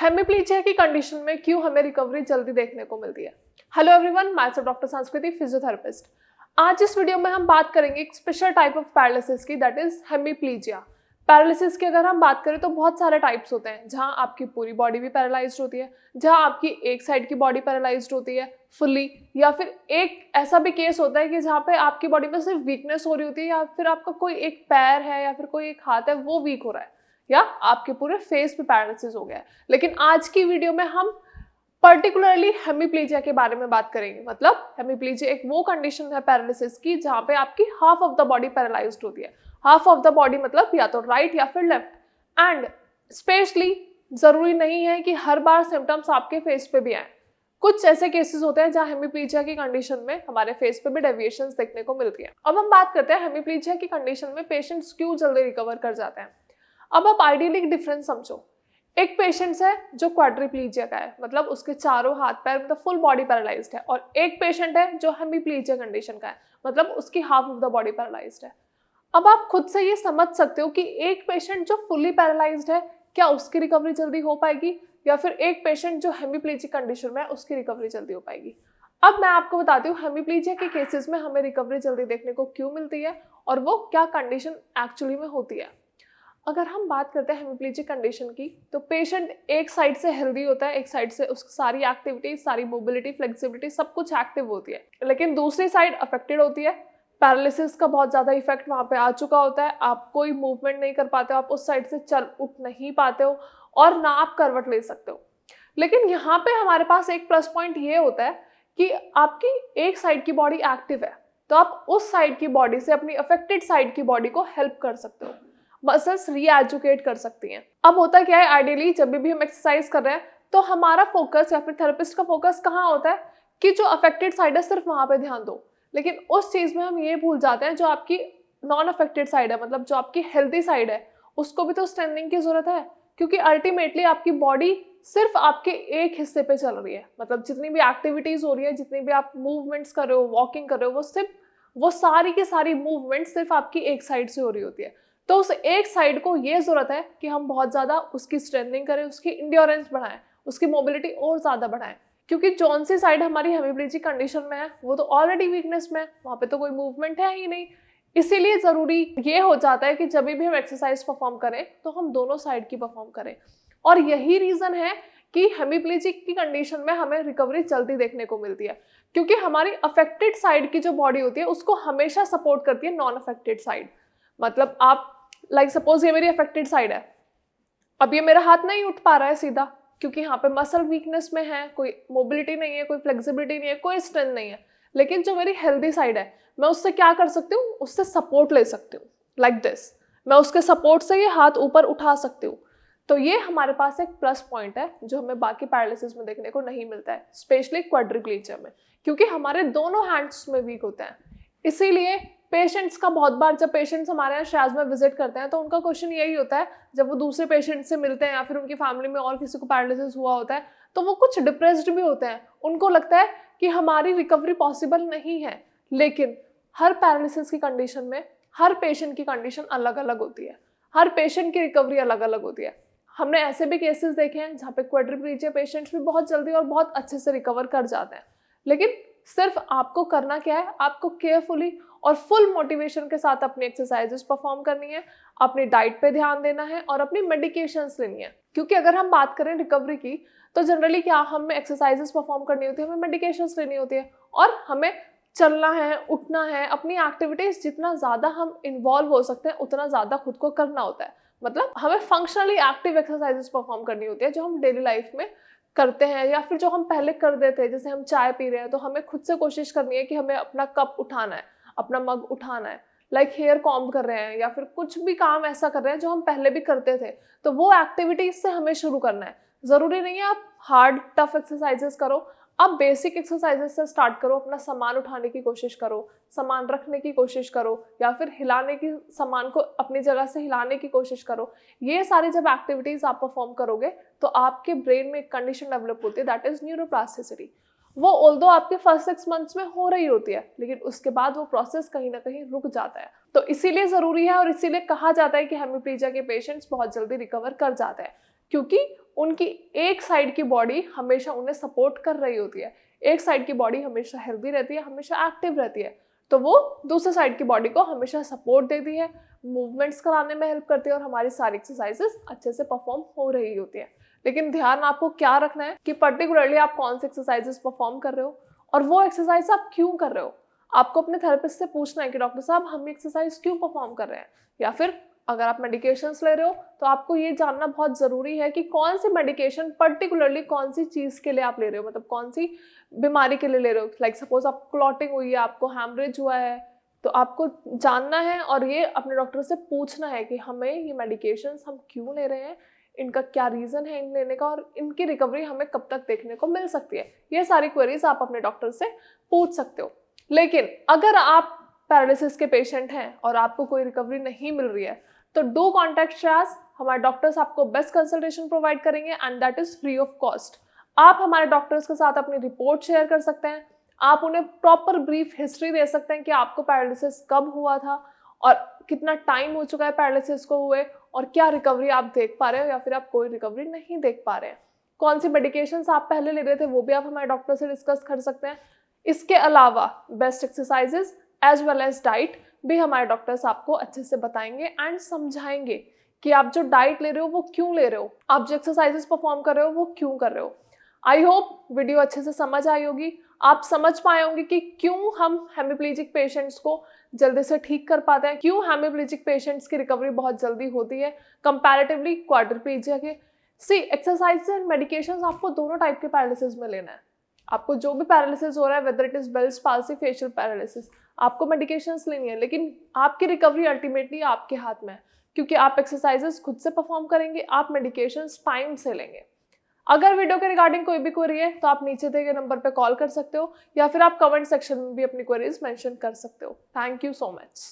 हेमिप्लीजिया की कंडीशन में क्यों हमें रिकवरी जल्दी देखने को मिलती है। हेलो एवरीवन, मैं डॉक्टर संस्कृति, फिजियोथेरेपिस्ट। आज इस वीडियो में हम बात करेंगे एक स्पेशल टाइप ऑफ पैरालिसिस की, दैट इज हेमिप्लीजिया। पैरालिसिस की अगर हम बात करें तो बहुत सारे टाइप्स होते हैं, जहां आपकी पूरी बॉडी भी पैरालाइज्ड होती है, जहां आपकी एक साइड की बॉडी पैरालाइज्ड होती है फुल्ली, या फिर एक ऐसा भी केस होता है कि जहाँ पे आपकी बॉडी में सिर्फ वीकनेस हो रही होती है, या फिर आपका कोई एक पैर है या फिर कोई एक हाथ है वो वीक हो रहा है, या आपके पूरे फेस पे पैरालिसिस हो गया है। लेकिन आज की वीडियो में हम पर्टिकुलरली हेमिप्लीजिया के बारे में बात करेंगे। मतलब हेमिप्लीजिया एक वो कंडीशन है पैरालिसिस की जहाँ पे आपकी half of the body paralysed होती है। हाफ ऑफ द बॉडी मतलब या तो राइट या फिर लेफ्ट। एंड स्पेशली जरूरी नहीं है कि हर बार सिम्टम्स आपके फेस पे भी आए। कुछ ऐसे केसेस होते हैं जहाँ हेमिप्लीजिया की कंडीशन में हमारे फेस पे भी डेविएशंस देखने को मिलती है। अब हम बात करते हैं हेमिप्लीजिया की कंडीशन में पेशेंट्स क्यों जल्दी रिकवर कर जाते हैं। अब आप आइडियली एक डिफरेंस समझो। एक पेशेंट है जो क्वाड्रिप्लीजिया का है, मतलब उसके चारों हाथ पैर मतलब फुल बॉडी पैरालाइज्ड है, और एक पेशेंट है जो हेमिप्लीजिया कंडीशन का है, मतलब उसकी half of the body paralysed है। अब आप खुद से ये समझ सकते हो कि एक पेशेंट जो फुल्ली पैरालाइज्ड है, क्या उसकी रिकवरी जल्दी हो पाएगी, या फिर एक पेशेंट जो हेमिप्लीजिया कंडीशन में है उसकी रिकवरी जल्दी हो पाएगी। अब मैं आपको बताती हूँ हेमिप्लीजिया के केसेस में हमें रिकवरी जल्दी देखने को क्यों मिलती है और वो क्या कंडीशन एक्चुअली में होती है। अगर हम बात करते हैं हेमिप्लीजिया कंडीशन की, तो पेशेंट एक साइड से हेल्दी होता है, एक साइड से उसकी सारी एक्टिविटी, सारी मोबिलिटी, फ्लेक्सिबिलिटी सब कुछ एक्टिव होती है, लेकिन दूसरी साइड अफेक्टेड होती है। पैरालिसिस का बहुत ज़्यादा इफेक्ट वहाँ पे आ चुका होता है, आप कोई मूवमेंट नहीं कर पाते हो, आप उस साइड से चल उठ नहीं पाते हो और ना आप करवट ले सकते हो। लेकिन यहाँ पे हमारे पास एक प्लस पॉइंट ये होता है कि आपकी एक साइड की बॉडी एक्टिव है, तो आप उस साइड की बॉडी से अपनी अफेक्टेड साइड की बॉडी को हेल्प कर सकते हो, मसल्स रीएजुकेट कर सकती हैं। अब होता क्या है, आइडियली जब भी हम एक्सरसाइज कर रहे हैं तो हमारा फोकस या फिर थेरेपिस्ट का फोकस कहाँ होता है कि जो अफेक्टेड साइड है सिर्फ वहां पे ध्यान दो। लेकिन उस चीज में हम ये भूल जाते हैं जो आपकी नॉन अफेक्टेड साइड है, मतलब जो आपकी हेल्दी साइड है, उसको भी तो स्ट्रेंथनिंग की जरूरत है, क्योंकि अल्टीमेटली आपकी बॉडी सिर्फ आपके एक हिस्से पे चल रही है। मतलब जितनी भी एक्टिविटीज हो रही है, जितनी भी आप मूवमेंट्स कर रहे हो, वॉकिंग कर रहे हो, वो सारी की सारी मूवमेंट सिर्फ आपकी एक साइड से हो रही होती है। तो उस एक साइड को ये जरूरत है कि हम बहुत ज्यादा उसकी स्ट्रेंथनिंग करें, उसकी इंड्योरेंस बढ़ाएं, उसकी मोबिलिटी और ज्यादा बढ़ाएं, क्योंकि जौन सी साइड हमारी हेमिप्लीजिया कंडीशन में है वो तो ऑलरेडी वीकनेस में है, वहां पे तो कोई मूवमेंट है ही नहीं। इसीलिए जरूरी ये हो जाता है कि जब भी हम एक्सरसाइज परफॉर्म करें तो हम दोनों साइड की परफॉर्म करें। और यही रीजन है कि हेमिप्लीजिया की कंडीशन में हमें रिकवरी जल्दी देखने को मिलती है, क्योंकि हमारी अफेक्टेड साइड की जो बॉडी होती है उसको हमेशा सपोर्ट करती है नॉन अफेक्टेड साइड। मतलब आप सपोज ये मेरी अफेक्टेड साइड है, अब ये मेरा हाथ नहीं उठ पा रहा है सीधा, क्योंकि यहाँ पे मसल वीकनेस में है, कोई मोबिलिटी नहीं है, कोई फ्लेक्सिबिलिटी नहीं है, कोई स्ट्रेंथ नहीं है। लेकिन जो मेरी हेल्दी साइड है, मैं उससे क्या कर सकती हूँ, उससे सपोर्ट ले सकती हूँ, लाइक दिस। मैं उसके सपोर्ट से ये हाथ ऊपर उठा सकती हूँ। तो ये हमारे पास एक प्लस पॉइंट है जो हमें बाकी पैरालिसिस में देखने को नहीं मिलता है, स्पेशली क्वाड्रिप्लीजिया में, क्योंकि हमारे दोनों हैंड्स में वीक होते हैं। इसीलिए पेशेंट्स का बहुत बार जब पेशेंट्स हमारे यहाँ शायद में विजिट करते हैं तो उनका क्वेश्चन यही होता है, जब वो दूसरे पेशेंट से मिलते हैं या फिर उनकी फैमिली में और किसी को पैरालिसिस हुआ होता है तो वो कुछ डिप्रेस्ड भी होते हैं। उनको लगता है कि हमारी रिकवरी पॉसिबल नहीं है। लेकिन हर पैरालिसिस की कंडीशन में हर पेशेंट की कंडीशन अलग अलग होती है, हर पेशेंट की रिकवरी अलग अलग होती है। हमने ऐसे भी केसेस देखे हैं जहाँ पे क्वाड्रिप्लीजिया पेशेंट्स भी बहुत जल्दी और बहुत अच्छे से रिकवर कर जाते हैं। लेकिन सिर्फ आपको करना क्या है, आपको केयरफुली और फुल मोटिवेशन के साथ अपनी एक्सरसाइजेस परफॉर्म करनी है, अपनी डाइट पे ध्यान देना है और अपनी मेडिकेशंस लेनी है। क्योंकि अगर हम बात करें रिकवरी की तो जनरली क्या हमें एक्सरसाइजेस परफॉर्म करनी होती है, हमें मेडिकेशंस लेनी होती है और हमें चलना है, उठना है, अपनी एक्टिविटीज जितना ज़्यादा हम इन्वॉल्व हो सकते हैं उतना ज़्यादा खुद को करना होता है। मतलब हमें फंक्शनली एक्टिव एक्सरसाइजेस परफॉर्म करनी होती है जो हम डेली लाइफ में करते हैं, या फिर जो हम पहले कर देते हैं। जैसे हम चाय पी रहे हैं तो हमें खुद से कोशिश करनी है कि हमें अपना कप उठाना है, अपना मग उठाना है, लाइक हेयर कॉम्ब कर रहे हैं या फिर कुछ भी काम ऐसा कर रहे हैं जो हम पहले भी करते थे, तो वो एक्टिविटीज से हमें शुरू करना है। जरूरी नहीं है आप हार्ड टफ एक्सरसाइजेस करो, आप बेसिक एक्सरसाइजेस से स्टार्ट करो। अपना सामान उठाने की कोशिश करो, सामान रखने की कोशिश करो, या फिर हिलाने की, सामान को अपनी जगह से हिलाने की कोशिश करो। ये सारी जब एक्टिविटीज आप परफॉर्म करोगे तो आपके ब्रेन में एक कंडीशन डेवलप होती है, दैट इज न्यूरोप्लास्टिसिटी। वो ऑल्दो आपके फर्स्ट 6 मंथ्स में हो रही होती है, लेकिन उसके बाद वो प्रोसेस कहीं ना कहीं रुक जाता है। तो इसीलिए जरूरी है और इसीलिए कहा जाता है कि हेमिप्लीजिया के पेशेंट्स बहुत जल्दी रिकवर कर जाते हैं, क्योंकि उनकी एक साइड की बॉडी हमेशा उन्हें सपोर्ट कर रही होती है, एक साइड की बॉडी हमेशा हेल्दी रहती है, हमेशा एक्टिव रहती है, तो वो दूसरे साइड की बॉडी को हमेशा सपोर्ट देती है, मूवमेंट्स कराने में हेल्प करती है और हमारी सारी एक्सरसाइजेस अच्छे से परफॉर्म हो रही होती है। लेकिन ध्यान आपको क्या रखना है कि पर्टिकुलरली आप कौन सी एक्सरसाइजेस परफॉर्म कर रहे हो और वो एक्सरसाइज आप क्यों कर रहे हो। आपको अपने थेरेपिस्ट से पूछना है कि डॉक्टर साहब हम एक्सरसाइज क्यों परफॉर्म कर रहे हैं, या फिर अगर आप मेडिकेशंस ले रहे हो तो आपको ये जानना बहुत ज़रूरी है कि कौन सी मेडिकेशन पर्टिकुलरली कौन सी चीज़ के लिए आप ले रहे हो, मतलब कौन सी बीमारी के लिए ले रहे हो। लाइक सपोज आप क्लॉटिंग हुई है, आपको हैमरेज हुआ है, तो आपको जानना है और ये अपने डॉक्टर से पूछना है कि हमें ये मेडिकेशंस हम क्यों ले रहे हैं, इनका क्या रीज़न है इन लेने का और इनकी रिकवरी हमें कब तक देखने को मिल सकती है। ये सारी क्वेरीज आप अपने डॉक्टर से पूछ सकते हो। लेकिन अगर आप पैरालिसिस के पेशेंट हैं और आपको कोई रिकवरी नहीं मिल रही है तो डू कॉन्टैक्ट श्रेयस। हमारे डॉक्टर्स आपको बेस्ट कंसल्टेशन प्रोवाइड करेंगे and that is free of cost. आप हमारे डॉक्टर्स के साथ अपनी रिपोर्ट शेयर कर सकते हैं, आप उन्हें प्रॉपर ब्रीफ हिस्ट्री दे सकते हैं कि आपको पैरालिसिस कब हुआ था और कितना टाइम हो चुका है पैरालिसिस को हुए और क्या रिकवरी आप देख पा रहे हो या फिर आप कोई रिकवरी नहीं देख पा रहे हैं। कौन सी मेडिकेशंस आप पहले ले रहे थे वो भी आप हमारे डॉक्टर से डिस्कस कर सकते हैं। इसके अलावा best exercises as well as diet भी हमारे डॉक्टर्स आपको अच्छे से बताएंगे एंड समझाएंगे कि आप जो डाइट ले रहे हो वो क्यों ले रहे हो, आप जो एक्सरसाइजेस परफॉर्म कर रहे हो वो क्यों कर रहे हो। आई होप वीडियो अच्छे से समझ आई होगी, आप समझ पाए होंगे कि क्यों हम हेमिप्लीजिक पेशेंट्स को जल्दी से ठीक कर पाते हैं, क्यों हेमिप्लीजिक पेशेंट्स की रिकवरी बहुत जल्दी होती है कंपैरेटिवली क्वाड्रिप्लीजिया के। सी एक्सरसाइज एंड मेडिकेशंस आपको दोनों टाइप के पैरालिसिस में लेना है। आपको जो भी पैरालिसिस हो रहा है, whether it is Bell's palsy, facial paralysis, आपको मेडिकेशंस लेनी है, लेकिन आपकी रिकवरी अल्टीमेटली आपके हाथ में है क्योंकि आप एक्सरसाइजेस खुद से परफॉर्म करेंगे, आप मेडिकेशंस टाइम से लेंगे। अगर वीडियो के रिगार्डिंग कोई भी क्वेरी है तो आप नीचे दिए गए नंबर पर कॉल कर सकते हो या फिर आप कमेंट सेक्शन में भी अपनी क्वेरीज मेंशन कर सकते हो। Thank you so much.